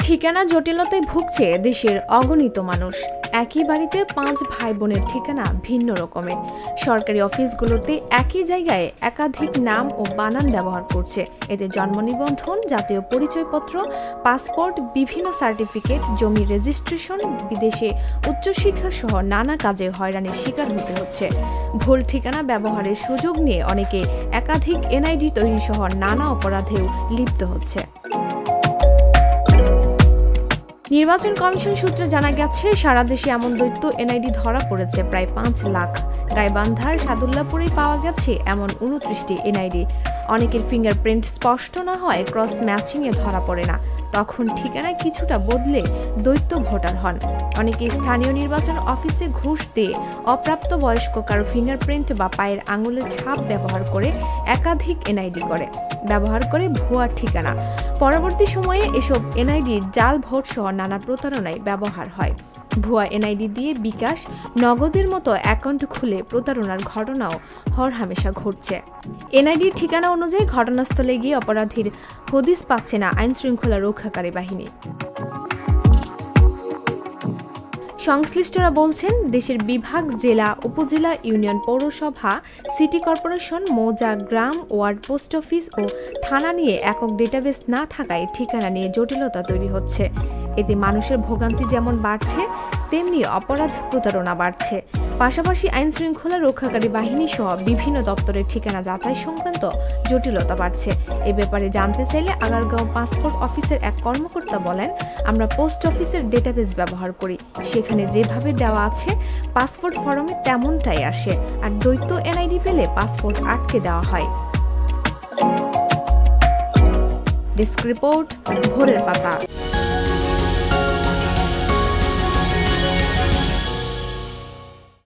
ঠিকানা জটিলতায় ভুগছে দেশের অগণিত মানুষ। একই বাড়িতে 5 ভাই বোনের ঠিকানা ভিন্ন রকমের। সরকারি অফিসগুলোতে একই জায়গায় একাধিক নাম ও বানান ব্যবহার করছে। এতে জন্ম নিবন্ধন, জাতীয় পরিচয়পত্র, পাসপোর্ট, বিভিন্ন সার্টিফিকেট, জমি রেজিস্ট্রেশন, বিদেশে উচ্চশিক্ষা সহ নানা কাজে হয়রানির শিকার হতে হচ্ছে। ভুল ঠিকানা ব্যবহারের সুযোগ নিয়ে অনেকে একাধিক এনআইডি তৈরি সহ নানা অপরাধেও লিপ্ত হচ্ছে। নির্বাচন কমিশন সূত্রে জানা গেছে, সারা দেশে এমন দ্বৈত এনআইডি ধরা পড়েছে প্রায় 5 লাখ। গাইবান্ধার সাদুল্লাপুরে পাওয়া গেছে এমন 29টি এনআইডি। অনেকের ফিঙ্গারপ্রিন্ট স্পষ্ট না হয় ক্রস ম্যাচিংয়ে ধরা পড়ে না, তখন ঠিকানায় কিছুটা বদলে দ্বৈত ভোটার হন। অনেকে স্থানীয় নির্বাচন অফিসে ঘুষ দিয়ে অপ্রাপ্ত বয়স্ক কারো ফিঙ্গারপ্রিন্ট বা পায়ের আঙুলের ছাপ ব্যবহার করে একাধিক এনআইডি ব্যবহার করে ভুয়া ঠিকানা। পরবর্তী সময়ে এসব এনআইডি জাল ভোট সহ নানা প্রতারণায় ব্যবহার হয়। ভুয়া এনআইডি দিয়ে বিকাশ, নগদের মতো অ্যাকাউন্ট খুলে প্রতারণার ঘটনাও হরহামেশা ঘটছে। এনআইডির ঠিকানা অনুযায়ী ঘটনাস্থলে গিয়ে অপরাধীর হদিস পাচ্ছে না আইনশৃঙ্খলা রক্ষাকারী বাহিনী। সংশ্লিষ্টরা বলছেন, দেশের বিভাগ, জেলা, উপজেলা, ইউনিয়ন পৌরসভা, সিটি কর্পোরেশন, মৌজা, গ্রাম, ওয়ার্ড, পোস্ট অফিস ও থানা নিয়ে একক ডেটাবেস না থাকায় ঠিকানা নিয়ে জটিলতা তৈরি হচ্ছে। এতে মানুষের ভোগান্তি যেমন বাড়ছে, তেমনি অপরাধ প্রতারণা বাড়ছে। পাশাপাশি আইনশৃঙ্খলা রক্ষাকারী বাহিনী সহ বিভিন্ন দপ্তরের ঠিকানা যাচাই সংক্রান্ত জটিলতা বাড়ছে। এ ব্যাপারে জানতে চাইলে আগারগাঁও পাসপোর্ট অফিসের এক কর্মকর্তা বলেন, আমরা পোস্ট অফিসের ডেটাবেস ব্যবহার করি, সেখানে যেভাবে দেওয়া আছে পাসপোর্ট ফরমে তেমনটাই আসে, আর দ্বৈত এনআইডি পেলে পাসপোর্ট আটকে দেওয়া হয়। ডেস্ক রিপোর্ট, ভোরের পাতা।